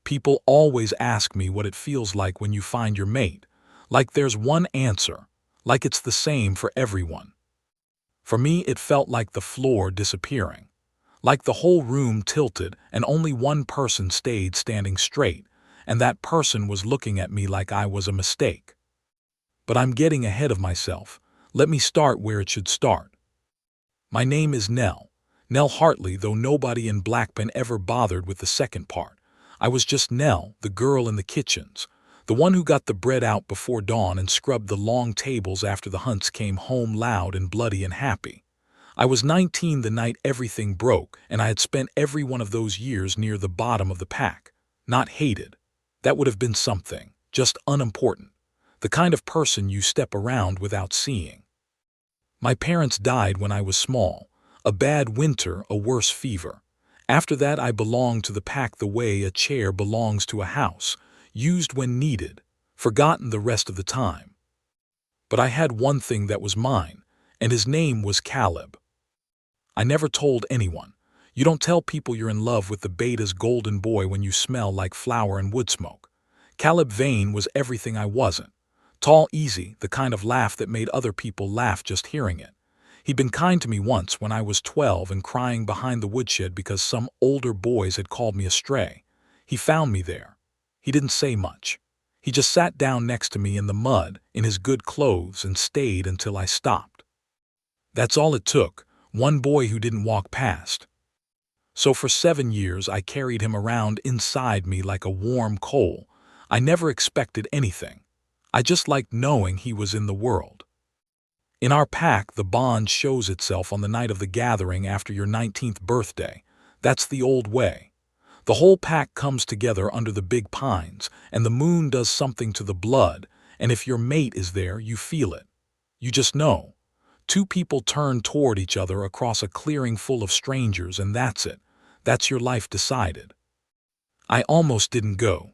People always ask me what it feels like when you find your mate, like there's one answer, like it's the same for everyone. For me, it felt like the floor disappearing, like the whole room tilted and only one person stayed standing straight, and that person was looking at me like I was a mistake. But I'm getting ahead of myself. Let me start where it should start. My name is Nell. Nell Hartley, though nobody in Blackpen ever bothered with the second part. I was just Nell, the girl in the kitchens, the one who got the bread out before dawn and scrubbed the long tables after the Hunts came home loud and bloody and happy. I was 19 the night everything broke, and I had spent every one of those years near the bottom of the pack. Not hated. That would have been something, just unimportant. The kind of person you step around without seeing. My parents died when I was small. A bad winter, a worse fever. After that I belonged to the pack the way a chair belongs to a house, used when needed, forgotten the rest of the time. But I had one thing that was mine, and his name was Caleb. I never told anyone. You don't tell people you're in love with the beta's golden boy when you smell like flour and wood smoke. Caleb Vane was everything I wasn't. Tall, easy, the kind of laugh that made other people laugh just hearing it. He'd been kind to me once when I was 12 and crying behind the woodshed because some older boys had called me a stray. He found me there. He didn't say much. He just sat down next to me in the mud, in his good clothes, and stayed until I stopped. That's all it took, one boy who didn't walk past. So for 7 years I carried him around inside me like a warm coal. I never expected anything. I just liked knowing he was in the world. In our pack, the bond shows itself on the night of the gathering after your 19th birthday. That's the old way. The whole pack comes together under the big pines, and the moon does something to the blood, and if your mate is there, you feel it. You just know. Two people turn toward each other across a clearing full of strangers, and that's it. That's your life decided. I almost didn't go.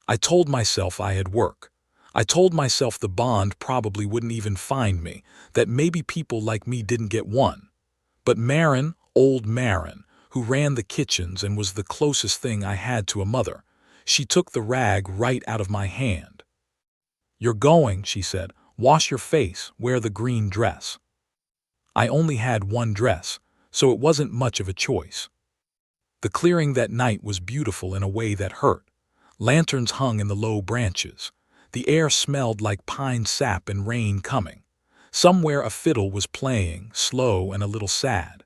I told myself I had work. I told myself the bond probably wouldn't even find me, that maybe people like me didn't get one. But Marin, old Marin, who ran the kitchens and was the closest thing I had to a mother, she took the rag right out of my hand. "You're going," she said. "Wash your face, wear the green dress." I only had one dress, so it wasn't much of a choice. The clearing that night was beautiful in a way that hurt. Lanterns hung in the low branches. The air smelled like pine sap and rain coming. Somewhere a fiddle was playing, slow and a little sad.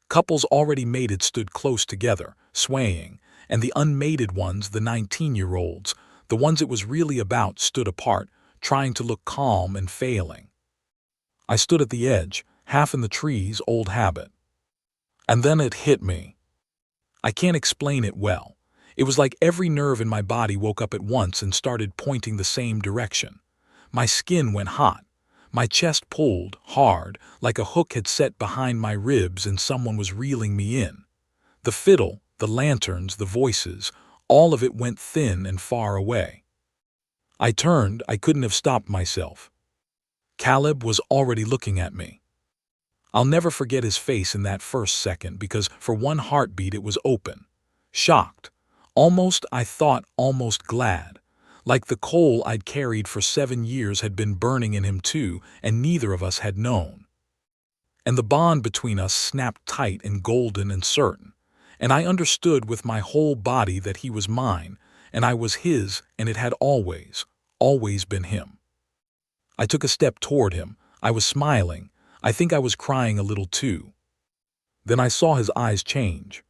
Couples already mated stood close together, swaying, and the unmated ones, the 19-year-olds, the ones it was really about, stood apart, trying to look calm and failing. I stood at the edge, half in the trees, old habit. And then it hit me. I can't explain it well. It was like every nerve in my body woke up at once and started pointing the same direction. My skin went hot. My chest pulled, hard, like a hook had set behind my ribs and someone was reeling me in. The fiddle, the lanterns, the voices, all of it went thin and far away. I turned. I couldn't have stopped myself. Caleb was already looking at me. I'll never forget his face in that first second because for one heartbeat it was open. Shocked. Almost, I thought, almost glad. Like the coal I'd carried for 7 years had been burning in him too, and neither of us had known. And the bond between us snapped tight and golden and certain. And I understood with my whole body that he was mine, and I was his, and it had always, always been him. I took a step toward him. I was smiling. I think I was crying a little too. Then I saw his eyes change.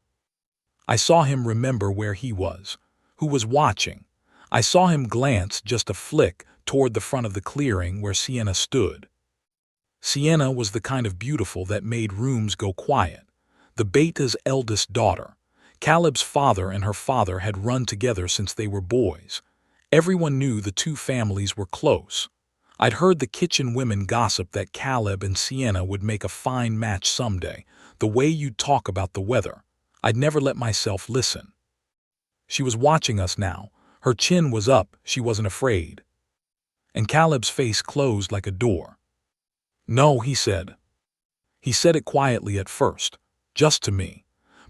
I saw him remember where he was, who was watching. I saw him glance, just a flick, toward the front of the clearing where Sienna stood. Sienna was the kind of beautiful that made rooms go quiet. The beta's eldest daughter. Caleb's father and her father had run together since they were boys. Everyone knew the two families were close. I'd heard the kitchen women gossip that Caleb and Sienna would make a fine match someday, the way you'd talk about the weather. I'd never let myself listen. She was watching us now. Her chin was up, she wasn't afraid. And Caleb's face closed like a door. "No," he said. He said it quietly at first, just to me.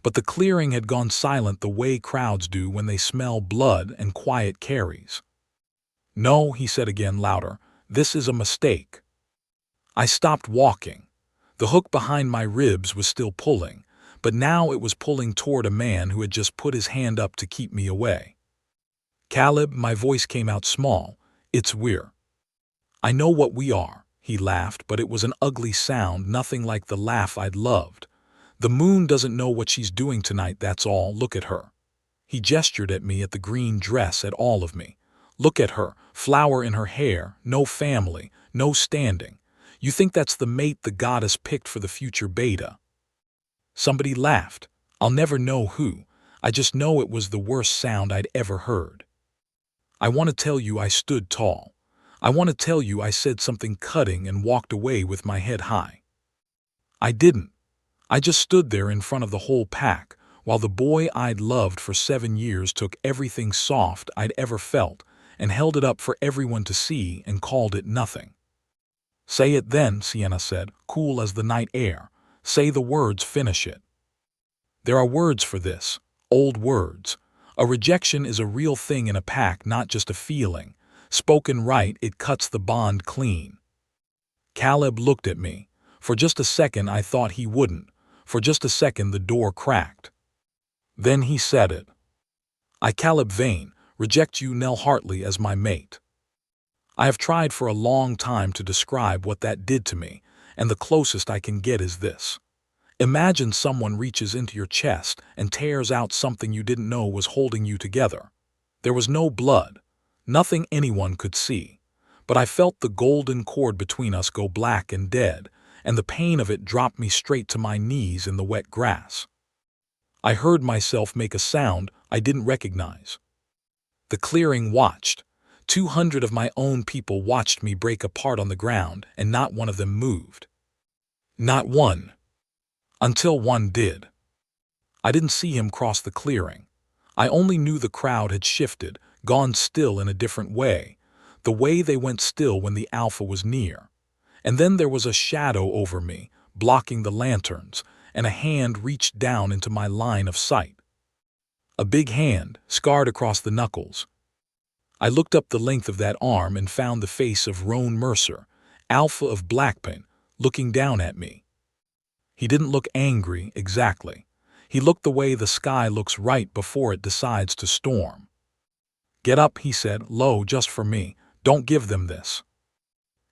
But the clearing had gone silent the way crowds do when they smell blood and quiet carries. "No," he said again louder, "this is a mistake." I stopped walking. The hook behind my ribs was still pulling, but now it was pulling toward a man who had just put his hand up to keep me away. "Caleb," my voice came out small, "it's we're." "I know what we are," he laughed, but it was an ugly sound, nothing like the laugh I'd loved. "The moon doesn't know what she's doing tonight, that's all. Look at her." He gestured at me, at the green dress, at all of me. "Look at her, flower in her hair, no family, no standing. You think that's the mate the goddess picked for the future beta?" Somebody laughed. I'll never know who. I just know it was the worst sound I'd ever heard. I want to tell you I stood tall. I want to tell you I said something cutting and walked away with my head high. I didn't. I just stood there in front of the whole pack, while the boy I'd loved for 7 years took everything soft I'd ever felt and held it up for everyone to see and called it nothing. "Say it then," Sienna said, cool as the night air. "Say the words, finish it." "There are words for this, old words. A rejection is a real thing in a pack, not just a feeling. Spoken right, it cuts the bond clean." Caleb looked at me. For just a second I thought he wouldn't. For just a second the door cracked. Then he said it. "I, Caleb Vane, reject you, Nell Hartley, as my mate." I have tried for a long time to describe what that did to me, and the closest I can get is this. Imagine someone reaches into your chest and tears out something you didn't know was holding you together. There was no blood, nothing anyone could see, but I felt the golden cord between us go black and dead, and the pain of it dropped me straight to my knees in the wet grass. I heard myself make a sound I didn't recognize. The clearing watched. 200 of my own people watched me break apart on the ground, and not one of them moved. Not one. Until one did. I didn't see him cross the clearing. I only knew the crowd had shifted, gone still in a different way, the way they went still when the Alpha was near. And then there was a shadow over me, blocking the lanterns, and a hand reached down into my line of sight. A big hand, scarred across the knuckles. I looked up the length of that arm and found the face of Roan Mercer, Alpha of Blackpin, looking down at me. He didn't look angry, exactly. He looked the way the sky looks right before it decides to storm. "Get up," he said, low, "just for me. Don't give them this."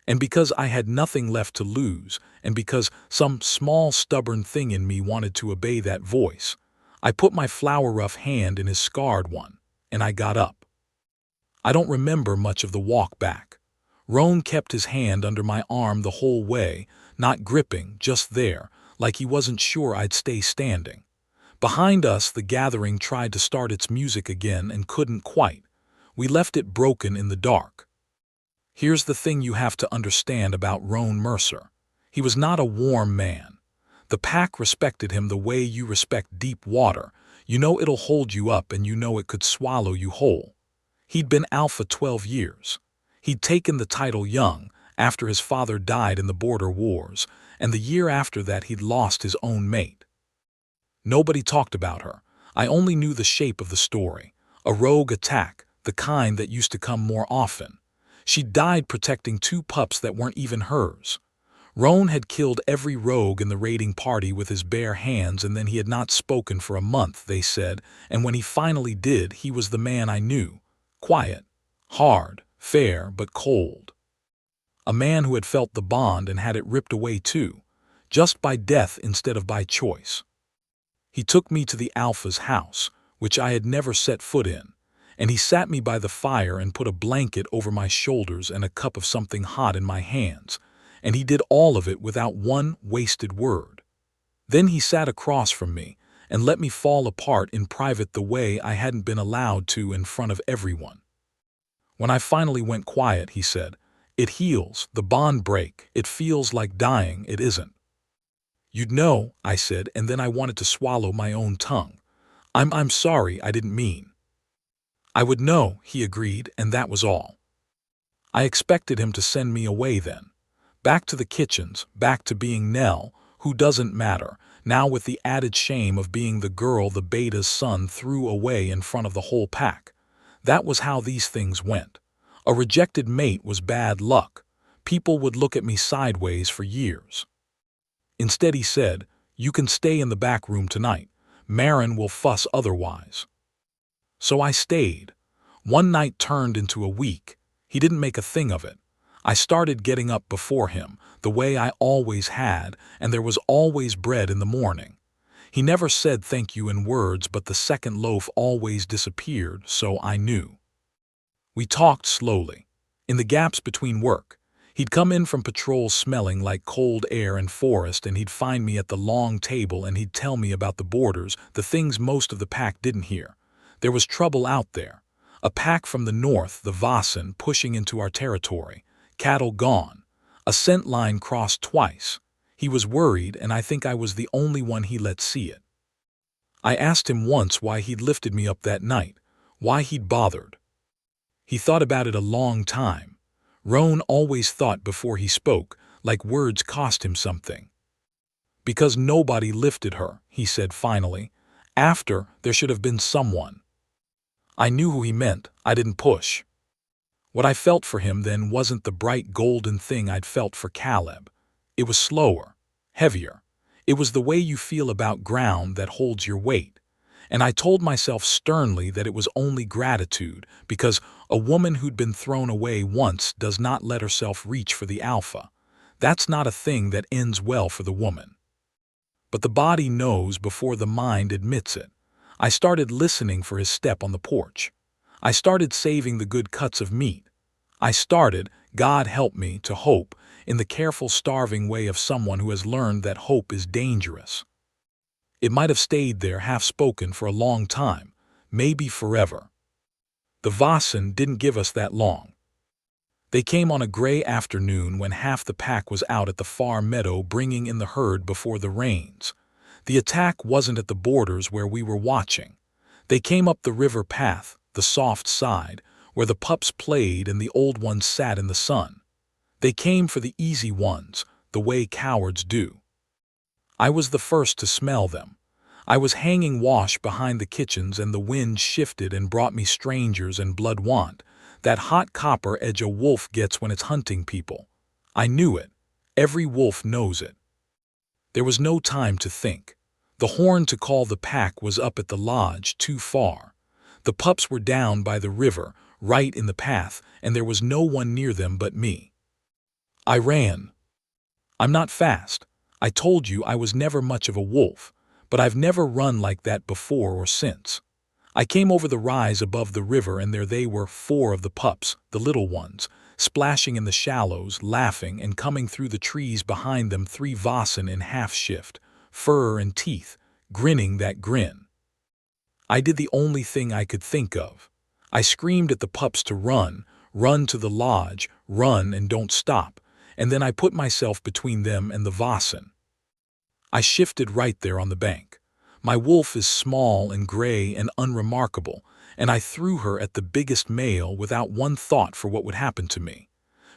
And because I had nothing left to lose, and because some small stubborn thing in me wanted to obey that voice, I put my flower-rough hand in his scarred one, and I got up. I don't remember much of the walk back. Roan kept his hand under my arm the whole way, not gripping, just there, like he wasn't sure I'd stay standing. Behind us, the gathering tried to start its music again and couldn't quite. We left it broken in the dark. Here's the thing you have to understand about Roan Mercer. He was not a warm man. The pack respected him the way you respect deep water. You know it'll hold you up, and you know it could swallow you whole. He'd been Alpha 12 years. He'd taken the title young, after his father died in the border wars, and the year after that he'd lost his own mate. Nobody talked about her. I only knew the shape of the story. A rogue attack, the kind that used to come more often. She died protecting 2 pups that weren't even hers. Roan had killed every rogue in the raiding party with his bare hands, and then he had not spoken for a month, they said, and when he finally did, he was the man I knew. Quiet, hard, fair, but cold. A man who had felt the bond and had it ripped away too, just by death instead of by choice. He took me to the Alpha's house, which I had never set foot in, and he sat me by the fire and put a blanket over my shoulders and a cup of something hot in my hands, and he did all of it without one wasted word. Then he sat across from me and let me fall apart in private the way I hadn't been allowed to in front of everyone. When I finally went quiet, he said, "It heals, the bond break, it feels like dying, it isn't." "You'd know," I said, and then I wanted to swallow my own tongue. I'm sorry, I didn't mean." "I would know," he agreed, and that was all. I expected him to send me away then. Back to the kitchens, back to being Nell, who doesn't matter, now with the added shame of being the girl the beta's son threw away in front of the whole pack. That was how these things went. A rejected mate was bad luck. People would look at me sideways for years. Instead he said, "You can stay in the back room tonight. Marin will fuss otherwise." So I stayed. One night turned into a week. He didn't make a thing of it. I started getting up before him, the way I always had, and there was always bread in the morning. He never said thank you in words, but the second loaf always disappeared, so I knew. We talked slowly. In the gaps between work, he'd come in from patrol smelling like cold air and forest, and he'd find me at the long table and he'd tell me about the borders, the things most of the pack didn't hear. There was trouble out there. A pack from the north, the Vasen, pushing into our territory. Cattle gone. A scent line crossed twice. He was worried, and I think I was the only one he let see it. I asked him once why he'd lifted me up that night, why he'd bothered. He thought about it a long time. Roan always thought before he spoke, like words cost him something. "Because nobody lifted her," he said finally. "After, there should have been someone." I knew who he meant. I didn't push. What I felt for him then wasn't the bright golden thing I'd felt for Caleb. It was slower, heavier. It was the way you feel about ground that holds your weight. And I told myself sternly that it was only gratitude, because a woman who'd been thrown away once does not let herself reach for the alpha. That's not a thing that ends well for the woman. But the body knows before the mind admits it. I started listening for his step on the porch. I started saving the good cuts of meat. I started, God help me, to hope, in the careful starving way of someone who has learned that hope is dangerous. It might have stayed there half-spoken for a long time, maybe forever. The Vasen didn't give us that long. They came on a gray afternoon when half the pack was out at the far meadow bringing in the herd before the rains. The attack wasn't at the borders where we were watching. They came up the river path, the soft side, where the pups played and the old ones sat in the sun. They came for the easy ones, the way cowards do. I was the first to smell them. I was hanging wash behind the kitchens and the wind shifted and brought me strangers and blood want, that hot copper edge a wolf gets when it's hunting people. I knew it. Every wolf knows it. There was no time to think. The horn to call the pack was up at the lodge, too far. The pups were down by the river, right in the path, and there was no one near them but me. I ran. I'm not fast. I told you I was never much of a wolf, but I've never run like that before or since. I came over the rise above the river, and there they were, 4 of the pups, the little ones, splashing in the shallows, laughing, and coming through the trees behind them 3 Vasen in half-shift, fur and teeth, grinning that grin. I did the only thing I could think of. I screamed at the pups to run to the lodge, run and don't stop, and then I put myself between them and the Vasen. I shifted right there on the bank. My wolf is small and gray and unremarkable, and I threw her at the biggest male without one thought for what would happen to me.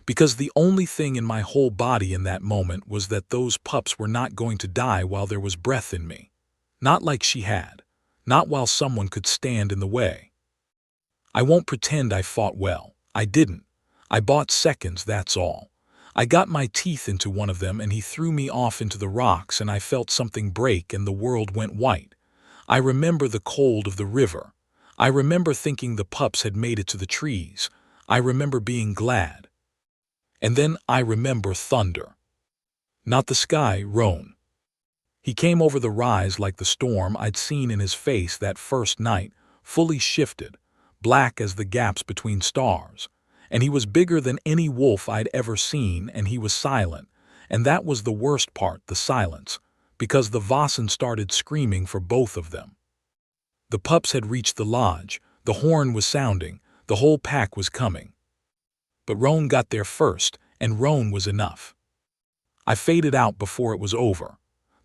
Because the only thing in my whole body in that moment was that those pups were not going to die while there was breath in me. Not like she had. Not while someone could stand in the way. I won't pretend I fought well. I didn't. I bought seconds, that's all. I got my teeth into one of them and he threw me off into the rocks and I felt something break and the world went white. I remember the cold of the river. I remember thinking the pups had made it to the trees. I remember being glad. And then I remember thunder. Not the sky, Roan. He came over the rise like the storm I'd seen in his face that first night, fully shifted, black as the gaps between stars. And he was bigger than any wolf I'd ever seen, and he was silent. And that was the worst part, the silence, because the Vasen started screaming for both of them. The pups had reached the lodge, the horn was sounding, the whole pack was coming. But Roan got there first, and Roan was enough. I faded out before it was over.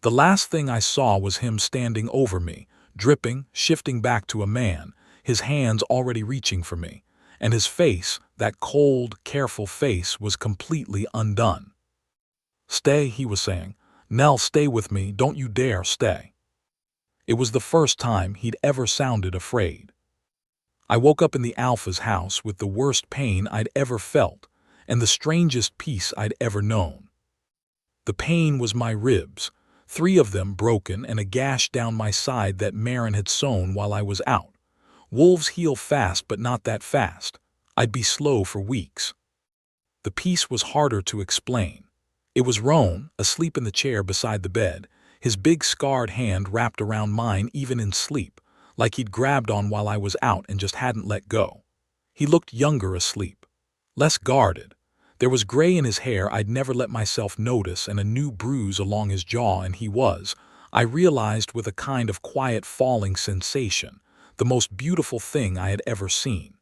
The last thing I saw was him standing over me, dripping, shifting back to a man, his hands already reaching for me, and his face, that cold, careful face, was completely undone. "Stay," he was saying. Nell, stay with me, don't you dare stay. It was the first time he'd ever sounded afraid. I woke up in the Alpha's house with the worst pain I'd ever felt and the strangest peace I'd ever known. The pain was my ribs, 3 of them broken and a gash down my side that Marin had sewn while I was out. Wolves heal fast, but not that fast. I'd be slow for weeks. The peace was harder to explain. It was Roan, asleep in the chair beside the bed, his big scarred hand wrapped around mine even in sleep, like he'd grabbed on while I was out and just hadn't let go. He looked younger asleep, less guarded. There was gray in his hair I'd never let myself notice and a new bruise along his jaw, and I realized with a kind of quiet falling sensation, the most beautiful thing I had ever seen.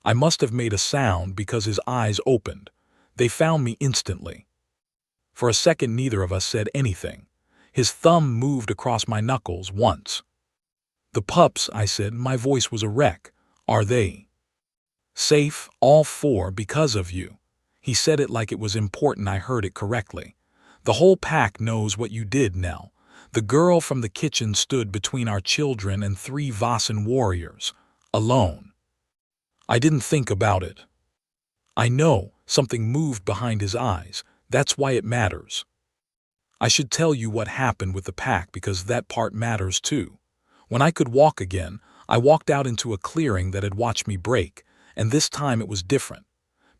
I must have made a sound because his eyes opened. They found me instantly. For a second neither of us said anything. His thumb moved across my knuckles once. "The pups," I said, my voice was a wreck. "Are they safe, all 4, because of you?" He said it like it was important I heard it correctly. "The whole pack knows what you did, Nell. The girl from the kitchen stood between our children and 3 Vasan warriors, alone." I didn't think about it. I know, something moved behind his eyes. That's why it matters. I should tell you what happened with the pack because that part matters too. When I could walk again, I walked out into a clearing that had watched me break, and this time it was different.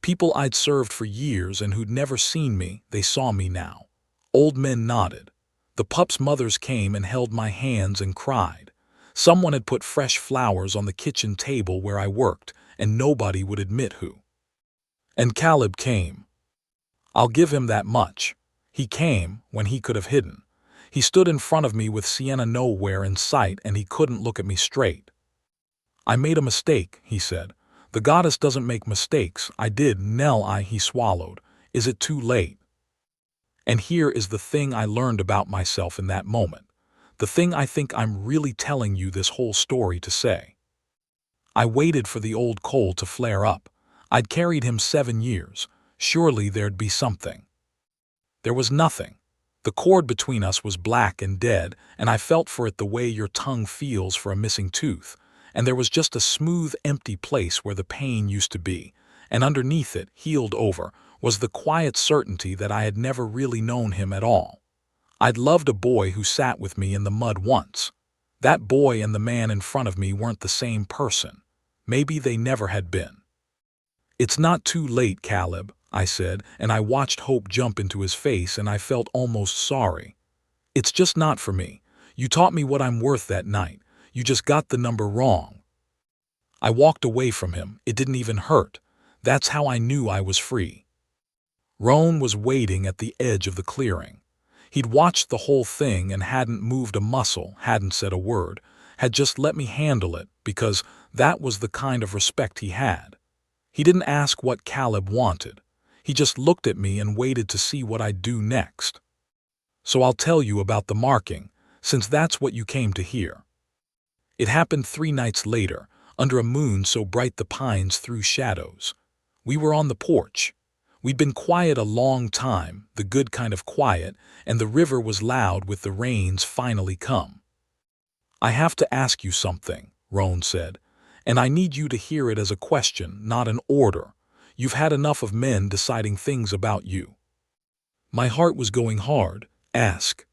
People I'd served for years and who'd never seen me, they saw me now. Old men nodded. The pups' mothers came and held my hands and cried. Someone had put fresh flowers on the kitchen table where I worked, and nobody would admit who. And Caleb came. I'll give him that much. He came when he could have hidden. He stood in front of me with Sienna nowhere in sight, and he couldn't look at me straight. "I made a mistake," he said. "The goddess doesn't make mistakes. I did, Nell." He swallowed. "Is it too late?" And here is the thing I learned about myself in that moment. The thing I think I'm really telling you this whole story to say. I waited for the old coal to flare up. I'd carried him 7 years. Surely there'd be something. There was nothing. The cord between us was black and dead, and I felt for it the way your tongue feels for a missing tooth. And there was just a smooth, empty place where the pain used to be, and underneath it, healed over, was the quiet certainty that I had never really known him at all. I'd loved a boy who sat with me in the mud once. That boy and the man in front of me weren't the same person. Maybe they never had been. "It's not too late, Caleb," I said, and I watched hope jump into his face, and I felt almost sorry. "It's just not for me. You taught me what I'm worth that night. You just got the number wrong." I walked away from him. It didn't even hurt. That's how I knew I was free. Roan was waiting at the edge of the clearing. He'd watched the whole thing and hadn't moved a muscle, hadn't said a word, had just let me handle it because that was the kind of respect he had. He didn't ask what Caleb wanted. He just looked at me and waited to see what I'd do next. So I'll tell you about the marking, since that's what you came to hear. It happened 3 nights later, under a moon so bright the pines threw shadows. We were on the porch. We'd been quiet a long time, the good kind of quiet, and the river was loud with the rains finally come. "I have to ask you something," Roan said, "and I need you to hear it as a question, not an order. You've had enough of men deciding things about you." My heart was going hard. "Ask."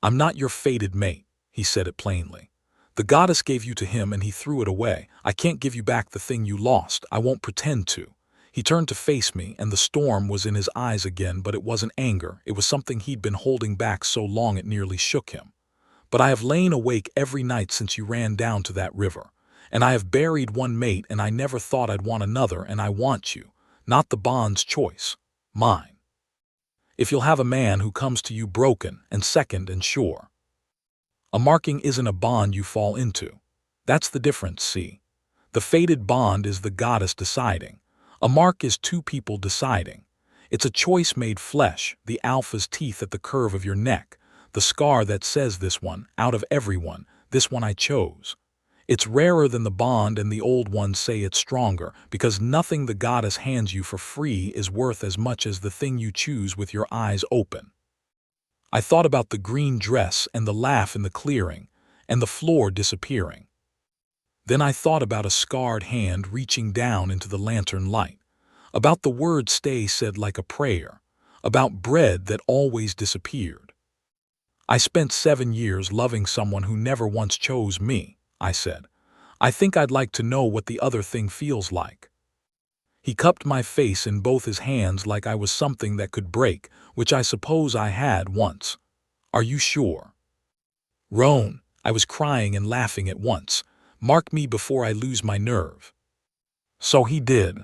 "I'm not your fated mate," he said it plainly. "The goddess gave you to him and he threw it away. I can't give you back the thing you lost. I won't pretend to." He turned to face me, and the storm was in his eyes again, but it wasn't anger. It was something he'd been holding back so long it nearly shook him. "But I have lain awake every night since you ran down to that river. And I have buried one mate, and I never thought I'd want another, and I want you. Not the bond's choice. Mine. If you'll have a man who comes to you broken and second and sure. A marking isn't a bond you fall into. That's the difference, see? The fated bond is the goddess deciding. A mark is 2 people deciding. It's a choice made flesh, the alpha's teeth at the curve of your neck, the scar that says this one, out of everyone, this one I chose. It's rarer than the bond, and the old ones say it's stronger, because nothing the goddess hands you for free is worth as much as the thing you choose with your eyes open. I thought about the green dress and the laugh in the clearing, and the floor disappearing. Then I thought about a scarred hand reaching down into the lantern light, about the word stay said like a prayer, about bread that always disappeared. I spent 7 years loving someone who never once chose me, I said. I think I'd like to know what the other thing feels like. He cupped my face in both his hands like I was something that could break, which I suppose I had once. Are you sure? Roan, I was crying and laughing at once. Mark me before I lose my nerve. So he did.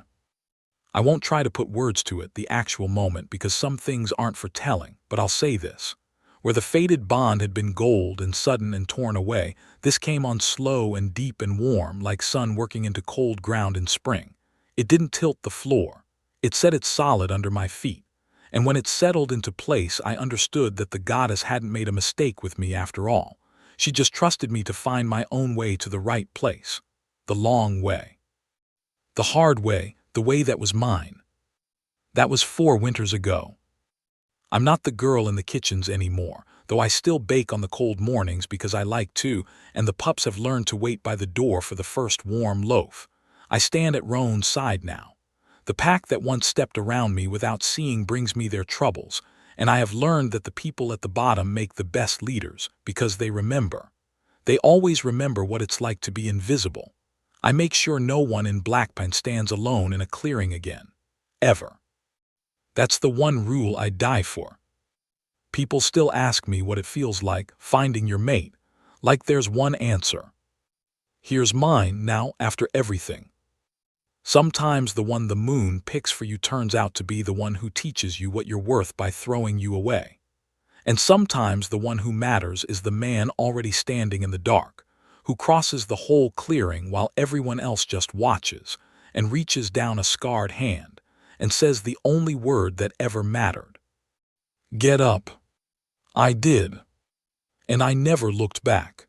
I won't try to put words to it, the actual moment, because some things aren't for telling, but I'll say this. Where the faded bond had been gold and sudden and torn away, this came on slow and deep and warm, like sun working into cold ground in spring. It didn't tilt the floor. It set it solid under my feet. And when it settled into place, I understood that the goddess hadn't made a mistake with me after all. She just trusted me to find my own way to the right place. The long way. The hard way, the way that was mine. That was 4 winters ago. I'm not the girl in the kitchens anymore, though I still bake on the cold mornings because I like to, and the pups have learned to wait by the door for the first warm loaf. I stand at Roan's side now. The pack that once stepped around me without seeing brings me their troubles, and I have learned that the people at the bottom make the best leaders because they remember. They always remember what it's like to be invisible. I make sure no one in Blackpine stands alone in a clearing again. Ever. That's the one rule I die for. People still ask me what it feels like finding your mate, like there's one answer. Here's mine now after everything. Sometimes the one the moon picks for you turns out to be the one who teaches you what you're worth by throwing you away. And sometimes the one who matters is the man already standing in the dark, who crosses the whole clearing while everyone else just watches and reaches down a scarred hand and says the only word that ever mattered. Get up. I did. And I never looked back.